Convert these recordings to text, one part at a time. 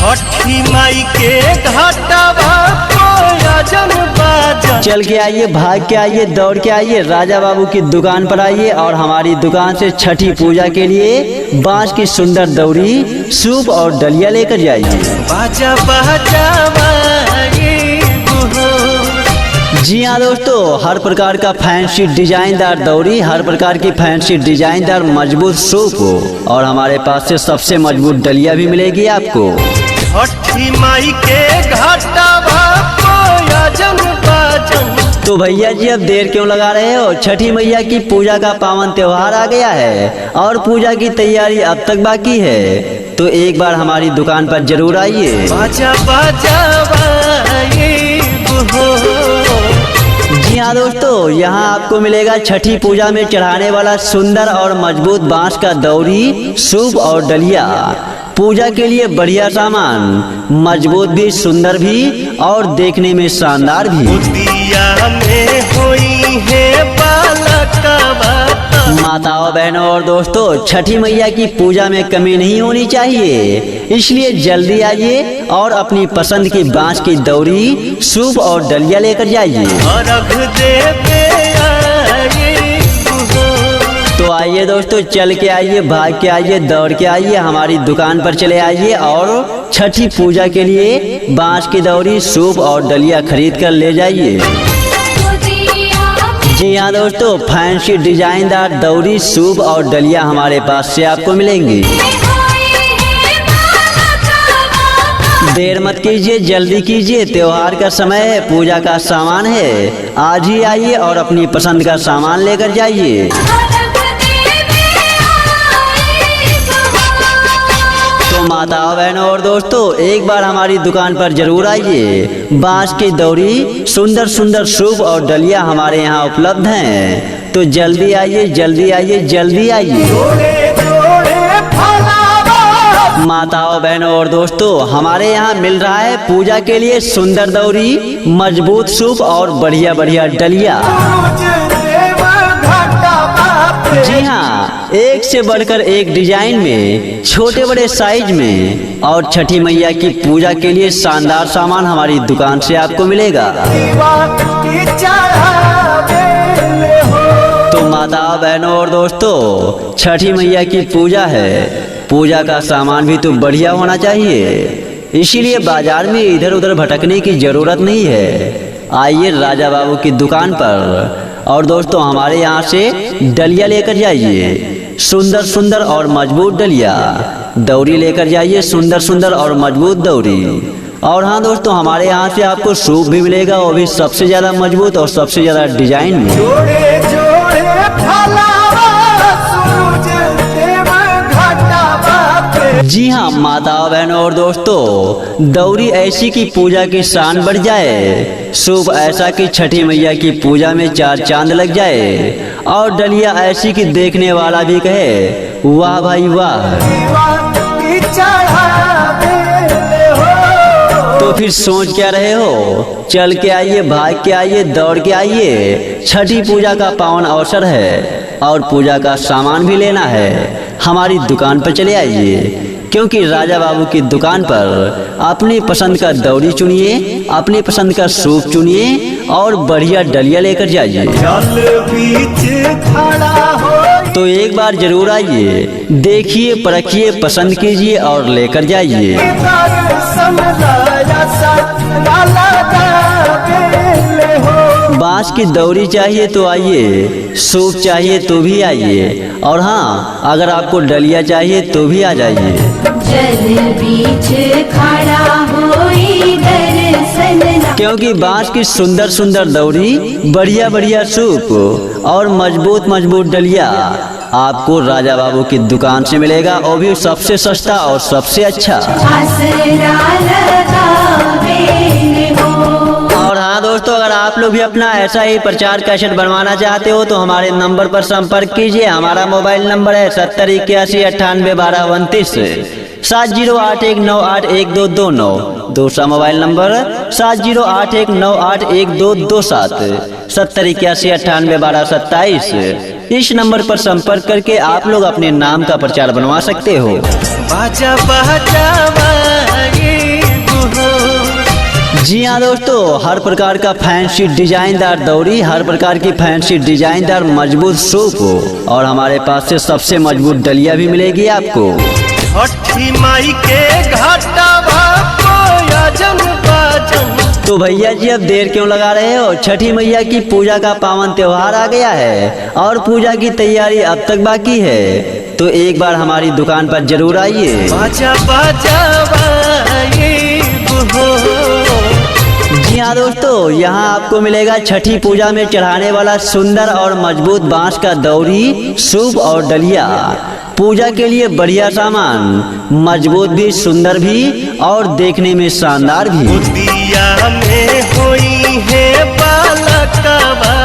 छठी माई के घाटवा कोयजन बाजन। चल के आइए, भाग के आइए, दौड़ के आइए, राजा बाबू की दुकान पर आइए और हमारी दुकान से छठी पूजा के लिए बांस की सुंदर दौरी, सूप और डलिया लेकर जाइए। बाजा जी हाँ दोस्तों, हर प्रकार का फैंसी डिजाइनदार दौरी, हर प्रकार की फैंसी डिजाइनदार मजबूत सूप और हमारे पास से सबसे मजबूत डलिया भी मिलेगी आपको। छठी माई के घाटवा कोयजन बाजन। तो भैया जी अब देर क्यों लगा रहे हो? छठी मैया की पूजा का पावन त्योहार आ गया है और पूजा की तैयारी अब तक बाकी है, तो एक बार हमारी दुकान पर जरूर आइए। बाजा जी हाँ दोस्तों, यहाँ आपको मिलेगा छठी पूजा में चढ़ाने वाला सुंदर और मजबूत बांस का दौरी, सूप और डलिया। पूजा के लिए बढ़िया सामान, मजबूत भी, सुंदर भी और देखने में शानदार भी। माताओं, बहनों और दोस्तों, छठी मैया की पूजा में कमी नहीं होनी चाहिए, इसलिए जल्दी आइए और अपनी पसंद की बांस की दौरी, सूप और डलिया लेकर जाइए। तो आइए दोस्तों, चल के आइए, भाग के आइए, दौड़ के आइए, हमारी दुकान पर चले आइए और छठी पूजा के लिए बांस की दौरी, सूप और डलिया खरीद कर ले जाइए। जी हाँ दोस्तों, फैंसी डिजाइनदार दौरी, सूप और डलिया हमारे पास से आपको मिलेंगी। देर मत कीजिए, जल्दी कीजिए, त्योहार का समय है, पूजा का सामान है, आज ही आइए और अपनी पसंद का सामान लेकर जाइए। तो माताओं, बहनों और दोस्तों, एक बार हमारी दुकान पर जरूर आइए। बांस की दौरी, सुंदर सुंदर सूप और डलिया हमारे यहाँ उपलब्ध हैं, तो जल्दी आइए, जल्दी आइए, जल्दी आइए। माताओं, बहनों और दोस्तों, हमारे यहाँ मिल रहा है पूजा के लिए सुंदर दौरी, मजबूत सूप और बढ़िया बढ़िया डलिया। जी हाँ, एक से बढ़कर एक डिजाइन में, छोटे बड़े साइज में और छठी मैया की पूजा के लिए शानदार सामान हमारी दुकान से आपको मिलेगा। तो माताओं, बहनों और दोस्तों, छठी मैया की पूजा है, पूजा का सामान भी तो बढ़िया होना चाहिए, इसीलिए बाजार में इधर उधर भटकने की जरूरत नहीं है। आइए राजा बाबू की दुकान पर और दोस्तों हमारे यहाँ से डलिया लेकर जाइए, सुंदर सुंदर और मजबूत डलिया, दौरी लेकर जाइए, सुंदर सुंदर और मजबूत दौरी। और हाँ दोस्तों, हमारे यहाँ से आपको सूप भी मिलेगा, वो भी सबसे ज्यादा मजबूत और सबसे ज्यादा डिजाइन में। जी हाँ माताओं, बहनों और दोस्तों, दौरी ऐसी की पूजा की शान बढ़ जाए, सूप ऐसा कि छठी मैया की पूजा में चार चांद लग जाए, और डलिया ऐसी कि देखने वाला भी कहे वाह भाई वाह। तो फिर सोच क्या रहे हो? चल के आइए, भाग के आइए, दौड़ के आइए, छठी पूजा का पावन अवसर है और पूजा का सामान भी लेना है, हमारी दुकान पर चले आइए, क्योंकि राजा बाबू की दुकान पर अपनी पसंद का दौरी चुनिए, अपनी पसंद का सूप चुनिए और बढ़िया डलिया लेकर जाइए। तो एक बार जरूर आइए, देखिए, परखिए, पसंद कीजिए और लेकर जाइए। बांस की दौरी चाहिए तो आइए, सूप चाहिए तो भी आइए, और हाँ, अगर आपको डलिया चाहिए तो भी आ जाइए। जल बीच खड़ा होई दर्शन, क्योंकि बांस की सुंदर सुंदर दौरी, बढ़िया बढ़िया सूप और मजबूत मजबूत डलिया आपको राजा बाबू की दुकान से मिलेगा, वो भी सबसे सस्ता और सबसे अच्छा। और हाँ दोस्तों, अगर आप लोग भी अपना ऐसा ही प्रचार कैसेट बनवाना चाहते हो तो हमारे नंबर पर संपर्क कीजिए। हमारा मोबाइल नंबर है 7081981229, 7081981229। दूसरा मोबाइल नंबर 7081981227, 7081981227। इस नंबर पर संपर्क करके आप लोग अपने नाम का प्रचार बनवा सकते हो। बाजा बाजा हाँ दोस्तों, हर प्रकार का फैंसी डिजाइनदार दौरी, हर प्रकार की फैंसी डिजाइनदार मजबूत सूप और हमारे पास से सबसे मजबूत डलिया भी मिलेगी आपको। छठी माई के घाटावा कोयाजन बाजन। तो भैया जी अब देर क्यों लगा रहे हो? छठी मैया की पूजा का पावन त्योहार आ गया है और पूजा की तैयारी अब तक बाकी है, तो एक बार हमारी दुकान पर जरूर आइए। बाजा बाजावाए बुहो। जी हाँ दोस्तों, यहाँ आपको मिलेगा छठी पूजा में चढ़ाने वाला सुंदर और मजबूत बांस का दौरी, सूप और डलिया। पूजा के लिए बढ़िया सामान, मजबूत भी, सुंदर भी और देखने में शानदार भी। दिया में होई है बालकवा।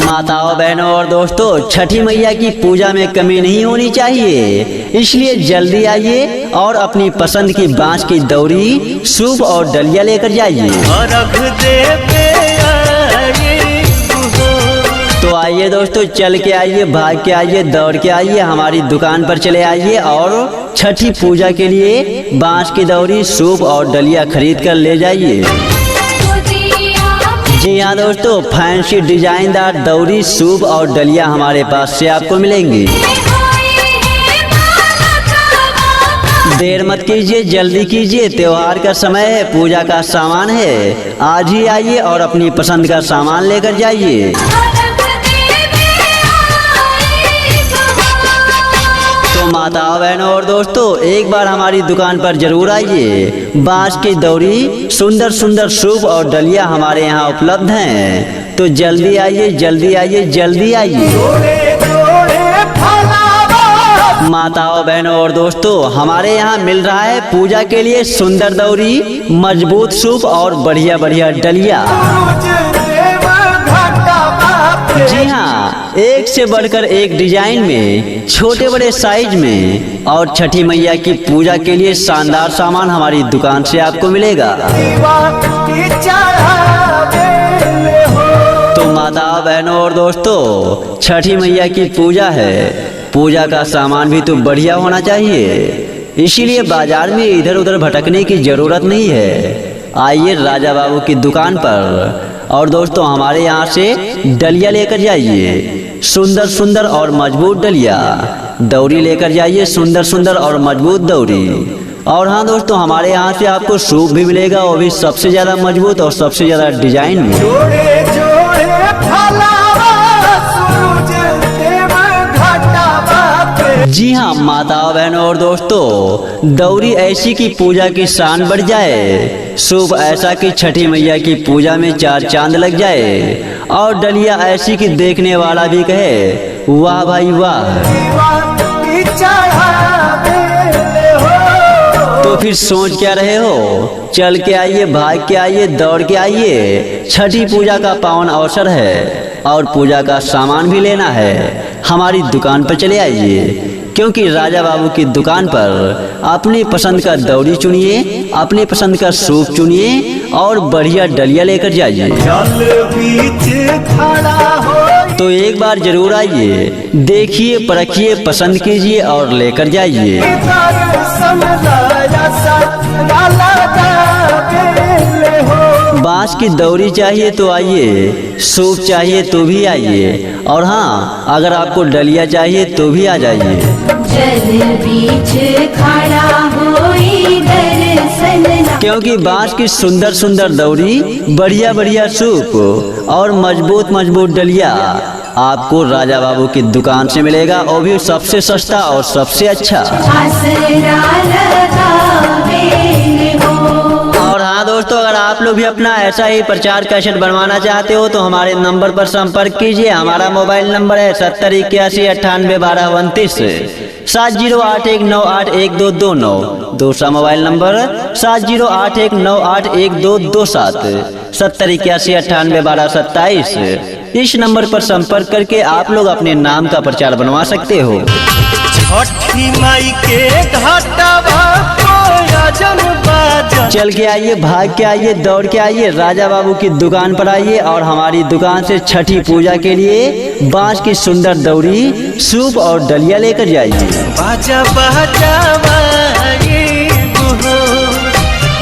माताओं, बहनों और दोस्तों, छठी मैया की पूजा में कमी नहीं होनी चाहिए, इसलिए जल्दी आइए और अपनी पसंद की बांस की दौरी, सूप और डलिया लेकर जाइए। अर्घ देवे आए बुहो। तो आइए दोस्तों, चल के आइए, भाग के आइए, दौड़ के आइए, हमारी दुकान पर चले आइए और छठी पूजा के लिए बांस की दौरी, सूप और डलिया खरीद कर ले जाइए। जी हाँ दोस्तों, फैंसी डिजाइनदार दौरी, सूप और डलिया हमारे पास से आपको मिलेंगी। देर मत कीजिए, जल्दी कीजिए, त्योहार का समय है, पूजा का सामान है, आज ही आइए और अपनी पसंद का सामान लेकर जाइए। तो माताओं, बहनों और दोस्तों, एक बार हमारी दुकान पर जरूर आइए। बांस की दौरी, सुंदर सुंदर सूप और डलिया हमारे यहाँ उपलब्ध हैं, तो जल्दी आइए, जल्दी आइए, जल्दी आइए। माताओं, बहनों और दोस्तों, हमारे यहाँ मिल रहा है पूजा के लिए सुंदर दौरी, मजबूत सूप और बढ़िया बढ़िया डलिया। जी हाँ, एक से बढ़कर एक डिजाइन में, छोटे बड़े साइज में और छठी मैया की पूजा के लिए शानदार सामान हमारी दुकान से आपको मिलेगा। तो माताओं, बहनों और दोस्तों, छठी मैया की पूजा है, पूजा का सामान भी तो बढ़िया होना चाहिए, इसीलिए बाजार में इधर उधर भटकने की जरूरत नहीं है। आइए राजा बाबू की दुकान पर और दोस्तों हमारे यहाँ से डलिया लेकर जाइए, सुंदर सुंदर और मजबूत डलिया, दौरी लेकर जाइए, सुंदर सुंदर और मजबूत दौरी। और हाँ दोस्तों, हमारे यहाँ से आपको सूप भी मिलेगा, वो भी सबसे ज्यादा मजबूत और सबसे ज्यादा डिजाइन में। जी हाँ माताओं, बहनों और दोस्तों, दौरी ऐसी की पूजा की शान बढ़ जाए, सूप ऐसा कि छठी मैया की पूजा में चार चांद लग जाए, और डलिया ऐसी कि देखने वाला भी कहे वाह भाई वाह। तो फिर सोच क्या रहे हो? चल के आइए, भाग के आइए, दौड़ के आइए, छठी पूजा का पावन अवसर है और पूजा का सामान भी लेना है, हमारी दुकान पर चले आइए, क्योंकि राजा बाबू की दुकान पर अपनी पसंद का दौरी चुनिए, अपनी पसंद का सूप चुनिए और बढ़िया डलिया लेकर जाइए। तो एक बार जरूर आइए, देखिए, परखिए, पसंद कीजिए और लेकर जाइए। बांस की दौरी चाहिए तो आइए, सूप चाहिए तो भी आइए, और हाँ, अगर आपको डलिया चाहिए तो भी आ जाइए। जल बीच खड़ा होई दर्शन ला। क्योंकि बांस की सुंदर सुंदर दौरी, बढ़िया बढ़िया सूप और मजबूत मजबूत डलिया आपको राजा बाबू की दुकान से मिलेगा, वो भी सबसे सस्ता और सबसे अच्छा। आसरा लगावे हो। और हाँ दोस्तों, अगर आप लोग भी अपना ऐसा ही प्रचार कैसेट बनवाना चाहते हो तो हमारे नंबर पर संपर्क कीजिए। हमारा मोबाइल नंबर है 7081981229, 7081981229। दूसरा मोबाइल नंबर 7081981227, 7081981227। इस नंबर पर संपर्क करके आप लोग अपने नाम का प्रचार बनवा सकते हो। छठी माई के घाटावा कोयाजन बाजन। चल के आइए, भाग के आइए, दौड़ के आइए, राजा बाबू की दुकान पर आइए और हमारी दुकान से छठी पूजा के लिए बांस की सुंदर दौरी, सूप और डलिया लेकर जाइए। बाजा बाजावाए बुहो।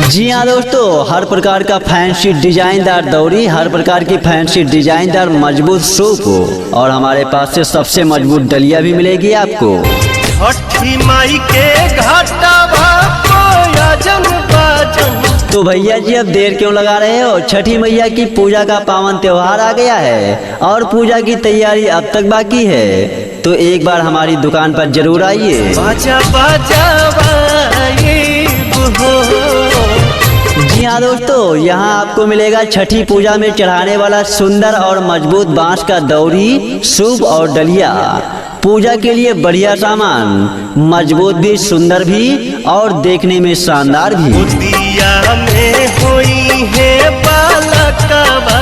जी हाँ दोस्तों, हर प्रकार का फैंसी डिजाइनदार दौरी, हर प्रकार की फैंसी डिजाइनदार मजबूत सूप और हमारे पास से सबसे मजबूत डलिया भी मिलेगी आपको। छठी माई के घाटावा कोयाजन बाजन। तो भैया जी अब देर क्यों लगा रहे हो? छठी मैया की पूजा का पावन त्योहार आ गया है और पूजा की तैयारी अब तक बाकी है, तो एक बार हमारी दुकान पर जरूर आइए। बाजा बाजावाए जी हाँ दोस्तों, यहाँ आपको मिलेगा छठी पूजा में चढ़ाने वाला सुंदर और मजबूत बांस का दौरी, सूप और डलिया। पूजा के लिए बढ़िया सामान, मजबूत भी, सुंदर भी और देखने में शानदार भी। दिया में होई है बालकवा।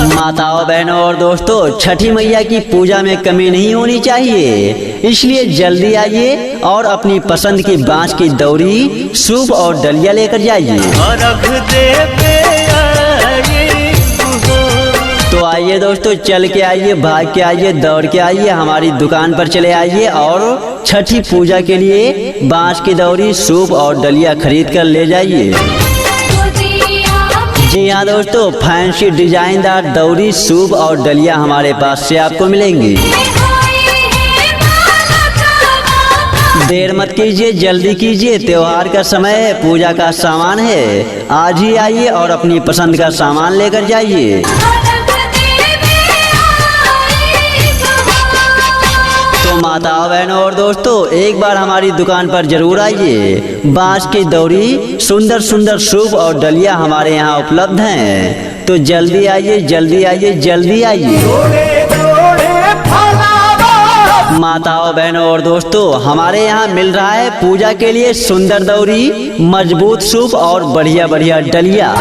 माताओं, बहनों और दोस्तों, छठी मैया की पूजा में कमी नहीं होनी चाहिए, इसलिए जल्दी आइए और अपनी पसंद की बांस की दौरी, सूप और डलिया लेकर जाइए। अर्घ देवे आए तो आइए दोस्तों, चल के आइए, भाग के आइए, दौड़ के आइए, हमारी दुकान पर चले आइए और छठी पूजा के लिए बांस की दौरी, सूप और डलिया खरीद कर ले जाइए। जी हाँ दोस्तों, फैंसी डिजाइनदार दौरी, सूप और डलिया हमारे पास से आपको मिलेंगी। देर मत कीजिए, जल्दी कीजिए, त्योहार का समय है, पूजा का सामान है, आज ही आइए और अपनी पसंद का सामान लेकर जाइए। तो माताओं, बहनों और दोस्तों, एक बार हमारी दुकान पर जरूर आइए। बांस की दौरी, सुंदर सुंदर सूप और डलिया हमारे यहाँ उपलब्ध हैं, तो जल्दी आइए, जल्दी आइए, जल्दी आइए। माताओं, बहनों और दोस्तों, हमारे यहाँ मिल रहा है पूजा के लिए सुंदर दौरी, मजबूत सूप और बढ़िया बढ़िया डलिया।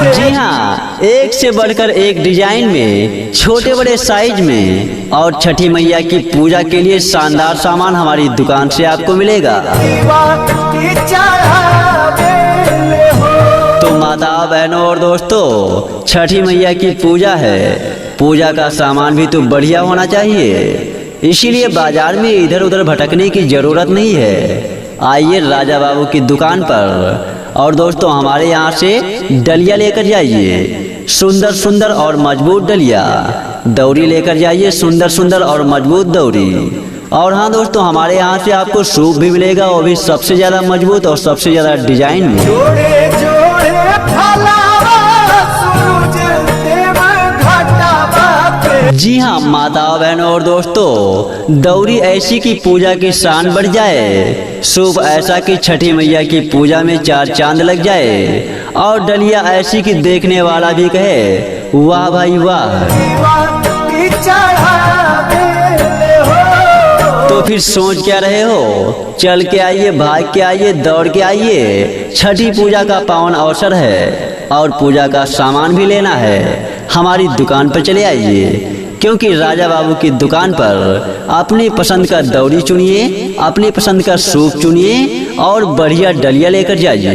जी हाँ, एक से बढ़कर एक डिजाइन में, छोटे बड़े साइज में और छठी मैया की पूजा के लिए शानदार सामान हमारी दुकान से आपको मिलेगा। तो माताओं, बहनों और दोस्तों, छठी मैया की पूजा है, पूजा का सामान भी तो बढ़िया होना चाहिए, इसीलिए बाजार में इधर उधर भटकने की जरूरत नहीं है। आइए राजा बाबू की दुकान पर और दोस्तों हमारे यहाँ से डलिया लेकर जाइए, सुंदर सुंदर और मजबूत डलिया, दौरी लेकर जाइए, सुंदर सुंदर और मजबूत दौरी। और हाँ दोस्तों, हमारे यहाँ से आपको सूप भी मिलेगा, वो भी सबसे ज्यादा मजबूत और सबसे ज्यादा डिजाइन में। जी हाँ माताओं, बहनों और दोस्तों, दौरी ऐसी की पूजा की शान बढ़ जाए, सूप ऐसा कि छठी मैया की पूजा में चार चांद लग जाए, और डलिया ऐसी कि देखने वाला भी कहे वाह भाई वाह। तो फिर सोच क्या रहे हो? चल के आइए, भाग के आइए, दौड़ के आइए, छठी पूजा का पावन अवसर है और पूजा का सामान भी लेना है, हमारी दुकान पर चले आइए, क्योंकि राजा बाबू की दुकान पर अपनी पसंद का दौरी चुनिए, अपनी पसंद का सूप चुनिए और बढ़िया डलिया लेकर जाइए।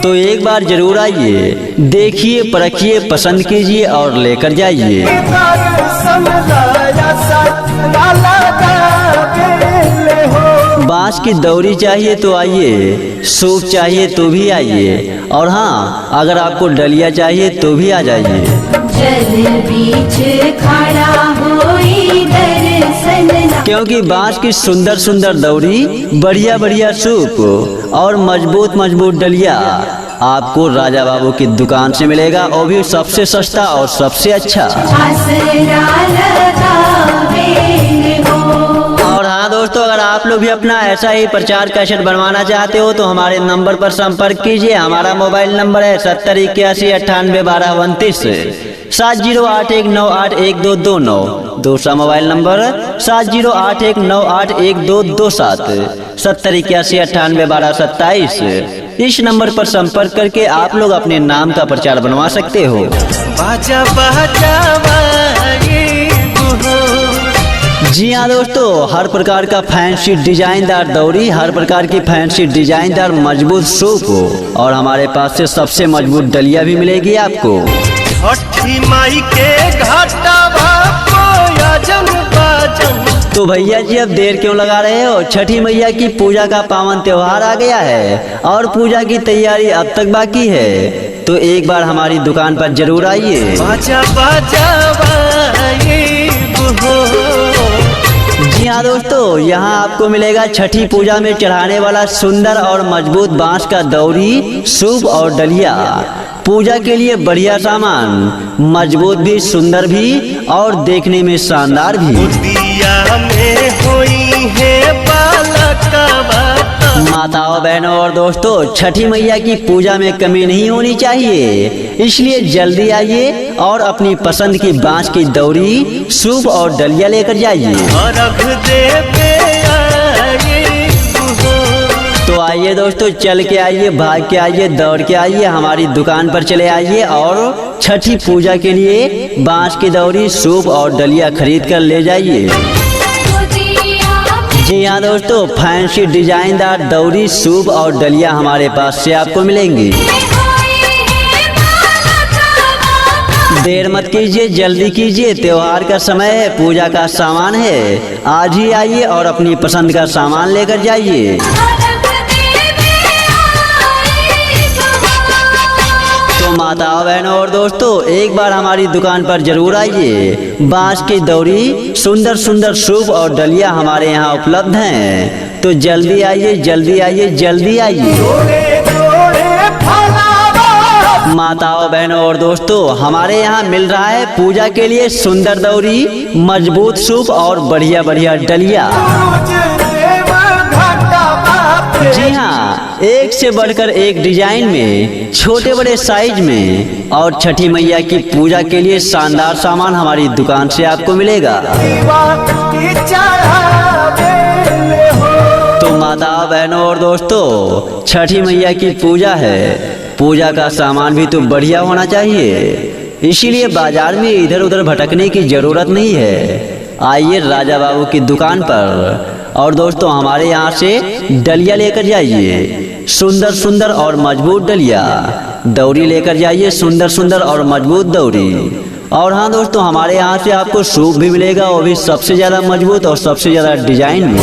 तो एक बार जरूर आइए, देखिए, परखिए, पसंद कीजिए और लेकर जाइए। बांस की दौरी चाहिए तो आइए, सूप चाहिए तो भी आइए, और हाँ, अगर आपको डलिया चाहिए तो भी आ जाइए। जल बीच खड़ा होई दर्शन, क्योंकि बांस की सुंदर सुंदर दौरी, बढ़िया बढ़िया सूप और मजबूत मजबूत डलिया आपको राजा बाबू की दुकान से मिलेगा, वो भी सबसे सस्ता और सबसे अच्छा। और हाँ दोस्तों, अगर आप लोग भी अपना ऐसा ही प्रचार कैसेट बनवाना चाहते हो तो हमारे नंबर पर संपर्क कीजिए। हमारा मोबाइल नंबर है 7081981229, 7081981229। दूसरा मोबाइल नंबर 7081981227, 7081981227। इस नंबर पर संपर्क करके आप लोग अपने नाम का प्रचार बनवा सकते हो। बाजा बाजावाए जी हाँ दोस्तों, हर प्रकार का फैंसी डिजाइनदार दौरी, हर प्रकार की फैंसी डिजाइनदार मजबूत सूप और हमारे पास से सबसे मजबूत डलिया भी मिलेगी आपको। छठी माई के घाटावा कोयाजन बाजन, तो भैया जी अब देर क्यों लगा रहे हो? छठी मैया की पूजा का पावन त्योहार आ गया है और पूजा की तैयारी अब तक बाकी है। तो एक बार हमारी दुकान पर जरूर आइए। बाजा बजावाए जी हाँ दोस्तों, यहाँ आपको मिलेगा छठी पूजा में चढ़ाने वाला सुंदर और मजबूत बांस का दौरी, सूप और डलिया। पूजा के लिए बढ़िया सामान, मजबूत भी, सुंदर भी और देखने में शानदार भी। दिया में होई है बालकवा। माताओं, बहनों और दोस्तों, छठी मैया की पूजा में कमी नहीं होनी चाहिए, इसलिए जल्दी आइए और अपनी पसंद की बांस की दौरी, सूप और डलिया लेकर जाइए। अर्घ देवे आए तो आइए दोस्तों, चल के आइए, भाग के आइए, दौड़ के आइए, हमारी दुकान पर चले आइए और छठी पूजा के लिए बांस की दौरी, सूप और डलिया खरीद कर ले जाइए। जी हाँ दोस्तों, फैंसी डिजाइनदार दौरी, सूप और डलिया हमारे पास से आपको मिलेंगी। देर मत कीजिए, जल्दी कीजिए, त्योहार का समय है, पूजा का सामान है। आज ही आइए और अपनी पसंद का सामान लेकर जाइए। तो माताओं, बहनों और दोस्तों, एक बार हमारी दुकान पर जरूर आइए। बांस की दौरी, सुंदर सुंदर सूप और डलिया हमारे यहाँ उपलब्ध हैं। तो जल्दी आइए, जल्दी आइए, जल्दी आइए। माताओं, बहनों और दोस्तों, हमारे यहाँ मिल रहा है पूजा के लिए सुंदर दौरी, मजबूत सूप और बढ़िया बढ़िया डलिया। जी हाँ, एक से बढ़कर एक डिजाइन में, छोटे बड़े साइज में और छठी मैया की पूजा के लिए शानदार सामान हमारी दुकान से आपको मिलेगा। तो माताओं, बहनों और दोस्तों, छठी मैया की पूजा है, पूजा का सामान भी तो बढ़िया होना चाहिए, इसीलिए बाजार में इधर उधर भटकने की जरूरत नहीं है। आइए राजा बाबू की दुकान पर और दोस्तों हमारे यहाँ से डलिया लेकर जाइए, सुंदर सुंदर और मजबूत डलिया। दौरी लेकर जाइए, सुंदर सुंदर और मजबूत दौरी। और हाँ दोस्तों, हमारे यहाँ से आपको सूप भी मिलेगा, वो भी सबसे ज्यादा मजबूत और सबसे ज्यादा डिजाइन में।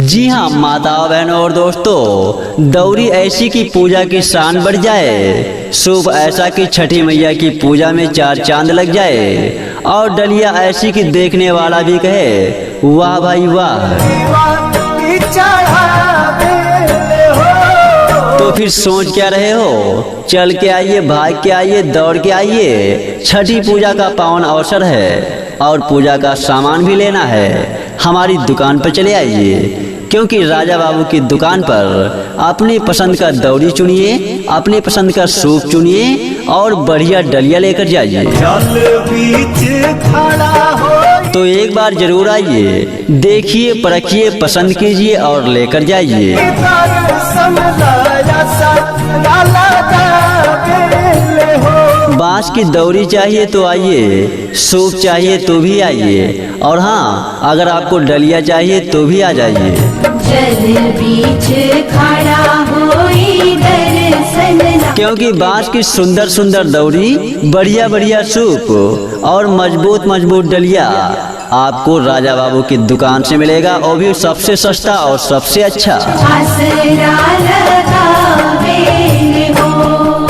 जी हाँ माताओं, बहनों और दोस्तों, दौरी ऐसी की पूजा की शान बढ़ जाए, सूप ऐसा कि छठी मैया की पूजा में चार चांद लग जाए, और डलिया ऐसी कि देखने वाला भी कहे वाह भाई वाह। तो फिर सोच क्या रहे हो? चल के आइए, भाग के आइए, दौड़ के आइए। छठी पूजा का पावन अवसर है और पूजा का सामान भी लेना है, हमारी दुकान पर चले आइए। क्योंकि राजा बाबू की दुकान पर अपनी पसंद का दौरी चुनिए, अपनी पसंद का सूप चुनिए और बढ़िया डलिया लेकर जाइए। तो एक बार जरूर आइए, देखिए, परखिए, पसंद कीजिए और लेकर जाइए। बांस की दौरी चाहिए तो आइए, सूप चाहिए तो भी आइए, और हाँ, अगर आपको डलिया चाहिए तो भी आ जाइए। जल बीच खड़ा होई दर्शन। क्योंकि बांस की सुंदर सुंदर दौरी, बढ़िया बढ़िया सूप और मजबूत मजबूत डलिया आपको राजा बाबू की दुकान से मिलेगा, वो भी सबसे सस्ता और सबसे अच्छा।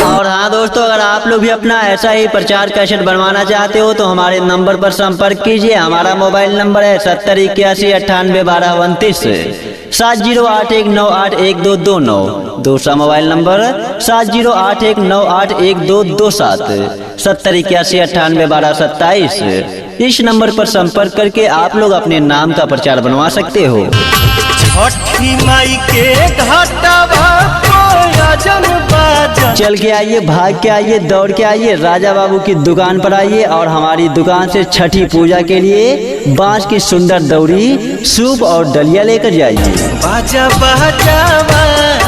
और हाँ दोस्तों, अगर आप लोग भी अपना ऐसा ही प्रचार कैसेट बनवाना चाहते हो तो हमारे नंबर पर संपर्क कीजिए। हमारा मोबाइल नंबर है 7081981229, 7081981229। दूसरा मोबाइल नंबर 7081981227, 7081981227। इस नंबर पर संपर्क करके आप लोग अपने नाम का प्रचार बनवा सकते हो। छठी माई के घाटवा चल के आइए, भाग के आइए, दौड़ के आइए, राजा बाबू की दुकान पर आइए और हमारी दुकान से छठी पूजा के लिए बांस की सुंदर दौरी, सूप और डलिया लेकर जाइए। बाजा बजावाए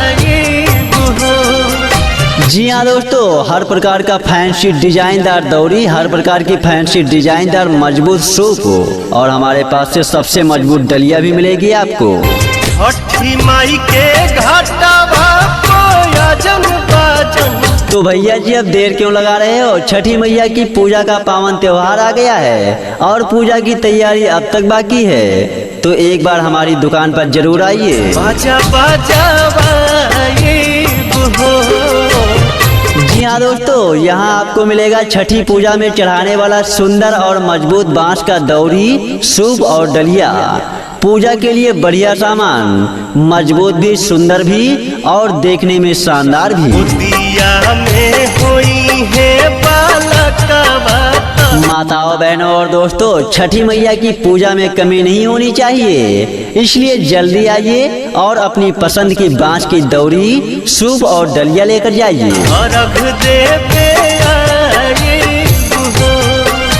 जी हाँ दोस्तों, हर प्रकार का फैंसी डिजाइनदार दौरी, हर प्रकार की फैंसी डिजाइनदार मजबूत सूप और हमारे पास से सबसे मजबूत डलिया भी मिलेगी आपको। छठी माई के घाटवा कोयजन बाजन। तो भैया जी अब देर क्यों लगा रहे हो? छठी मैया की पूजा का पावन त्योहार आ गया है और पूजा की तैयारी अब तक बाकी है। तो एक बार हमारी दुकान पर जरूर आइए। बाजा बजावाए हो। जी हाँ दोस्तों, यहाँ आपको मिलेगा छठी पूजा में चढ़ाने वाला सुंदर और मजबूत बांस का दौरी, सूप और डलिया। पूजा के लिए बढ़िया सामान, मजबूत भी, सुंदर भी और देखने में शानदार भी। दिया में होई है बालकवा। माताओं, बहनों और दोस्तों, छठी मैया की पूजा में कमी नहीं होनी चाहिए, इसलिए जल्दी आइए और अपनी पसंद की बांस की दौरी, सूप और डलिया लेकर जाइए। अर्घ देवे आए हो।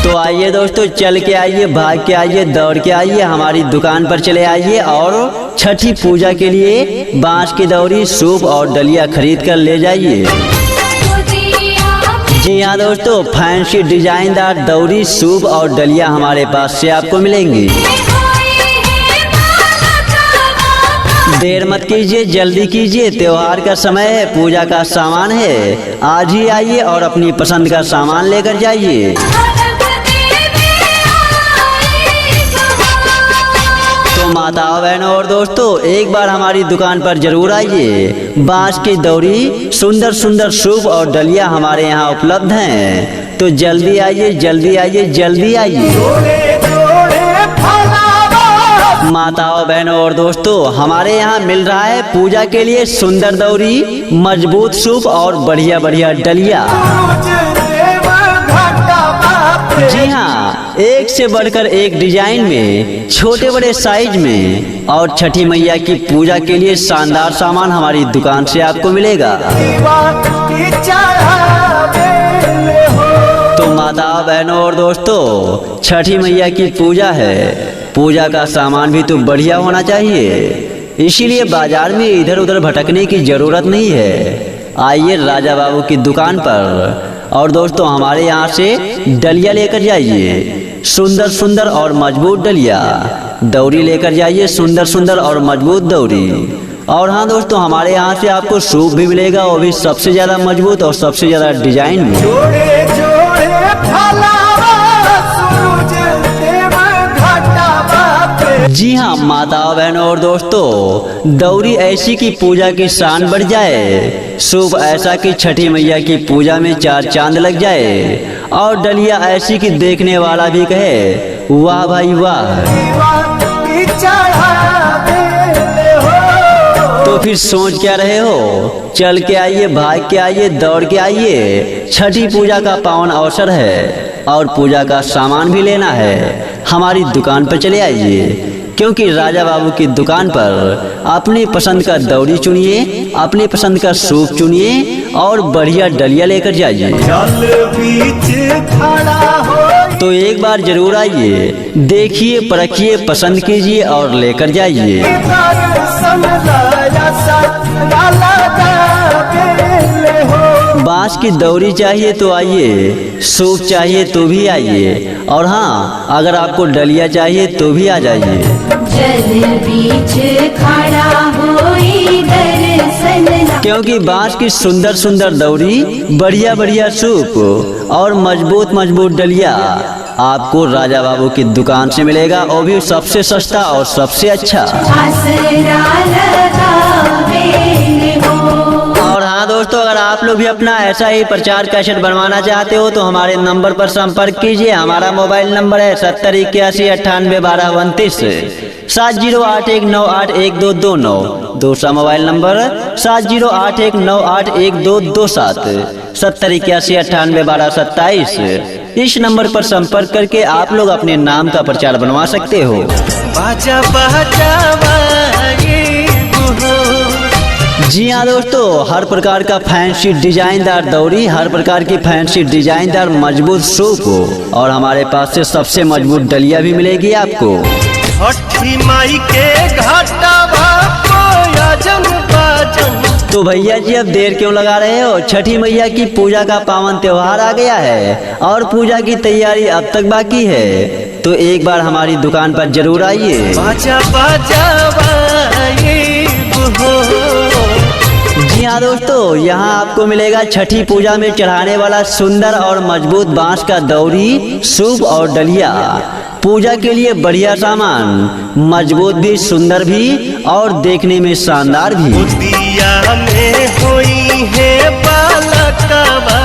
तो आइए दोस्तों, चल के आइए, भाग के आइए, दौड़ के आइए, हमारी दुकान पर चले आइए और छठी पूजा के लिए बांस की दौरी, सूप और डलिया खरीद कर ले जाइए। जी हाँ दोस्तों, फैंसी डिजाइनदार दौरी, सूप और डलिया हमारे पास से आपको मिलेंगी। देर मत कीजिए, जल्दी कीजिए, त्योहार का समय है, पूजा का सामान है। आज ही आइए और अपनी पसंद का सामान लेकर जाइए। तो माताओं, बहनों और दोस्तों, एक बार हमारी दुकान पर जरूर आइए। बांस की दौरी, सुंदर सुंदर सूप और डलिया हमारे यहाँ उपलब्ध हैं। तो जल्दी आइए, जल्दी आइए, जल्दी आइए। माताओं, बहनों और दोस्तों, हमारे यहाँ मिल रहा है पूजा के लिए सुंदर दौरी, मजबूत सूप और बढ़िया बढ़िया डलिया। जी हाँ, एक से बढ़कर एक डिजाइन में, छोटे बड़े साइज में और छठी मैया की पूजा के लिए शानदार सामान हमारी दुकान से आपको मिलेगा। तो माताओं, बहनों और दोस्तों, छठी मैया की पूजा है, पूजा का सामान भी तो बढ़िया होना चाहिए, इसीलिए बाजार में इधर उधर भटकने की जरूरत नहीं है। आइए राजा बाबू की दुकान पर और दोस्तों हमारे यहाँ से डलिया लेकर जाइए, सुंदर सुंदर और मजबूत डलिया। दौरी लेकर जाइए, सुंदर सुंदर और मजबूत दौरी। और हाँ दोस्तों, हमारे यहाँ से आपको सूप भी मिलेगा, वो भी सबसे ज्यादा मजबूत और सबसे ज्यादा डिजाइन में। जी हाँ माताओं, बहनों और दोस्तों, दौरी ऐसी की पूजा की शान बढ़ जाए, सूप ऐसा कि छठी मैया की पूजा में चार चांद लग जाए, और डलिया ऐसी कि देखने वाला भी कहे वाह भाई वाह। तो फिर सोच क्या रहे हो? चल के आइए, भाग के आइए, दौड़ के आइए। छठी पूजा का पावन अवसर है और पूजा का सामान भी लेना है, हमारी दुकान पर चले आइए, क्योंकि राजा बाबू की दुकान पर अपनी पसंद का दौरी चुनिए, अपनी पसंद का सूप चुनिए और बढ़िया डलिया लेकर जाइए। तो एक बार जरूर आइए, देखिए, परखिए, पसंद कीजिए और लेकर जाइए। बांस की दौरी चाहिए तो आइए, सूप चाहिए तो भी आइए, और हाँ, अगर आपको डलिया चाहिए तो भी आ जाइए। जल बीच खड़ा होई दर्शन ला। क्योंकि बांस की सुंदर सुंदर दौरी, बढ़िया बढ़िया सूप और मजबूत मजबूत डलिया आपको राजा बाबू की दुकान से मिलेगा, वो भी सबसे सस्ता और सबसे अच्छा। आसरा लगावे हो। और हाँ दोस्तों, अगर आप लोग भी अपना ऐसा ही प्रचार कैसेट बनवाना चाहते हो तो हमारे नंबर पर संपर्क कीजिए। हमारा मोबाइल नंबर है 7081981229, 7081981229। दूसरा मोबाइल नंबर 7081981227, 7081981227। इस नंबर पर संपर्क करके आप लोग अपने नाम का प्रचार बनवा सकते हो। बाजा बजावाए हो। जी हाँ दोस्तों, हर प्रकार का फैंसी डिजाइनदार दौरी, हर प्रकार की फैंसी डिजाइनदार मजबूत सूप और हमारे पास से सबसे मजबूत डलिया भी मिलेगी आपको। छठी माई के घाटवा कोयजन बाजन। तो भैया जी अब देर क्यों लगा रहे हो? छठी मैया की पूजा का पावन त्योहार आ गया है और पूजा की तैयारी अब तक बाकी है। तो एक बार हमारी दुकान पर जरूर आइए। बाजा बजावाए हो। जी हाँ दोस्तों, यहाँ आपको मिलेगा छठी पूजा में चढ़ाने वाला सुंदर और मजबूत बांस का दौरी, सूप और डलिया। पूजा के लिए बढ़िया सामान, मजबूत भी, सुंदर भी और देखने में शानदार भी। दिया में होई है बालकवा।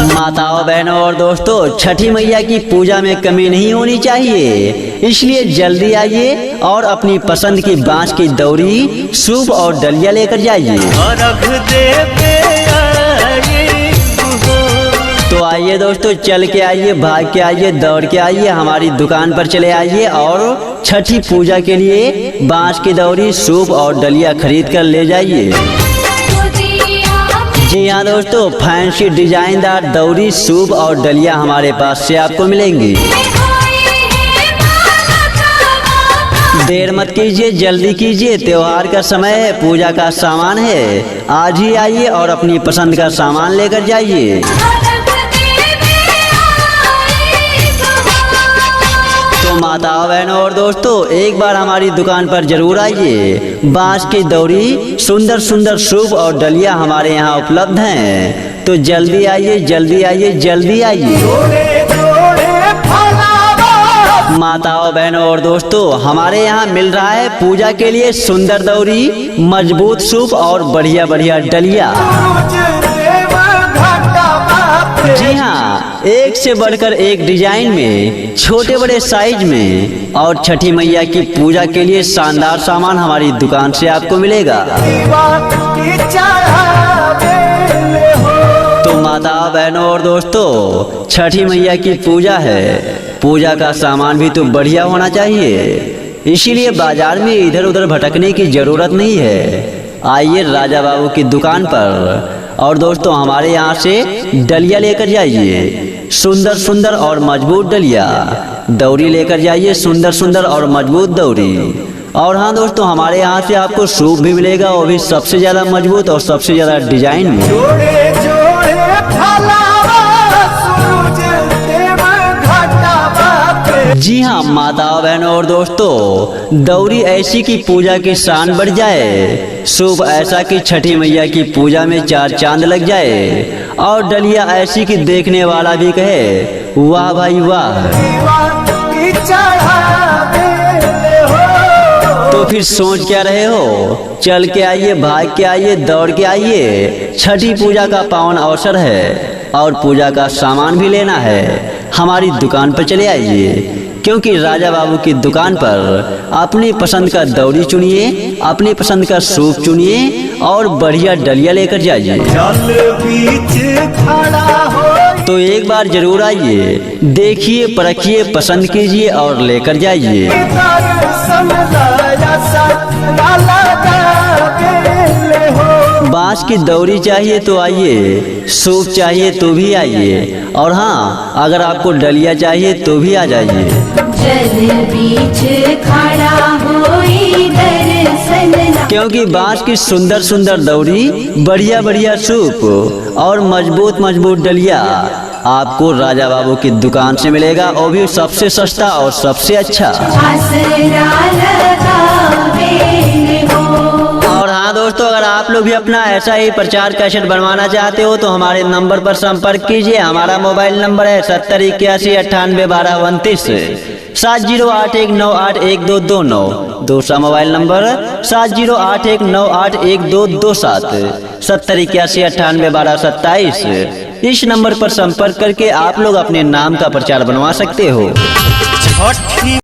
माताओं, बहनों और दोस्तों, छठी मैया की पूजा में कमी नहीं होनी चाहिए, इसलिए जल्दी आइए और अपनी पसंद की बांस की दौरी, सूप और डलिया लेकर जाइए। अर्घ देवे आए हो। तो आइए दोस्तों, चल के आइए, भाग के आइए, दौड़ के आइए, हमारी दुकान पर चले आइए और छठी पूजा के लिए बांस की दौरी, सूप और डलिया खरीद कर ले जाइए। जी हाँ दोस्तों, फैंसी डिजाइनदार दौरी, सूप और डलिया हमारे पास से आपको मिलेंगी। देर मत कीजिए, जल्दी कीजिए, त्योहार का समय है, पूजा का सामान है, आज ही आइए और अपनी पसंद का सामान लेकर जाइए। तो माताओं, बहनों और दोस्तों, एक बार हमारी दुकान पर जरूर आइए। बांस की दौरी, सुंदर सुंदर सूप और डलिया हमारे यहाँ उपलब्ध हैं। तो जल्दी आइए, जल्दी आइए, जल्दी आइए। माताओं, बहनों और दोस्तों, हमारे यहाँ मिल रहा है पूजा के लिए सुंदर दौरी, मजबूत सूप और बढ़िया बढ़िया डलिया। जी हाँ, एक से बढ़कर एक डिजाइन में, छोटे बड़े साइज में और छठी मैया की पूजा के लिए शानदार सामान हमारी दुकान से आपको मिलेगा। तो माताओं, बहनों और दोस्तों, छठी मैया की पूजा है, पूजा का सामान भी तो बढ़िया होना चाहिए, इसीलिए बाजार में इधर उधर भटकने की जरूरत नहीं है। आइए राजा बाबू की दुकान पर और दोस्तों हमारे यहाँ से डलिया लेकर जाइए, सुंदर सुंदर और मजबूत डलिया, दौरी लेकर जाइए, सुंदर सुंदर और मजबूत दौरी। और हाँ दोस्तों, हमारे यहाँ से आपको सूप भी मिलेगा, वो भी सबसे ज्यादा मजबूत और सबसे ज्यादा डिजाइन में। जी हाँ माताओं, बहनों और दोस्तों, दौरी ऐसी की पूजा की शान बढ़ जाए, सूप ऐसा कि छठी मैया की पूजा में चार चांद लग जाए, और डलिया ऐसी कि देखने वाला भी कहे वाह भाई वाह। तो फिर सोच क्या रहे हो, चल के आइए, भाग के आइए, दौड़ के आइए। छठी पूजा का पावन अवसर है और पूजा का सामान भी लेना है, हमारी दुकान पर चले आइए, क्योंकि राजा बाबू की दुकान पर अपनी पसंद का दौरी चुनिए, अपनी पसंद का सूप चुनिए और बढ़िया डलिया लेकर जाइए। तो एक बार जरूर आइए, देखिए, परखिए, पसंद कीजिए और लेकर जाइए। बांस की दौरी चाहिए तो आइए, सूप चाहिए तो भी आइए, और हाँ, अगर आपको डलिया चाहिए तो भी आ जाइए। जल बीच खड़ा होई दर्शन, क्योंकि बांस की सुंदर सुंदर दौरी, बढ़िया बढ़िया सूप और मजबूत मजबूत डलिया आपको राजा बाबू की दुकान से मिलेगा, वो भी सबसे सस्ता और सबसे अच्छा। आसरा लगावे हो। और हाँ दोस्तों, अगर आप लोग भी अपना ऐसा ही प्रचार कैसेट बनवाना चाहते हो तो हमारे नंबर पर संपर्क कीजिए। हमारा मोबाइल नंबर है 7081981229, 7081981229। दूसरा मोबाइल नंबर 7081981227, 7081981227। इस नंबर पर संपर्क करके आप लोग अपने नाम का प्रचार बनवा सकते हो।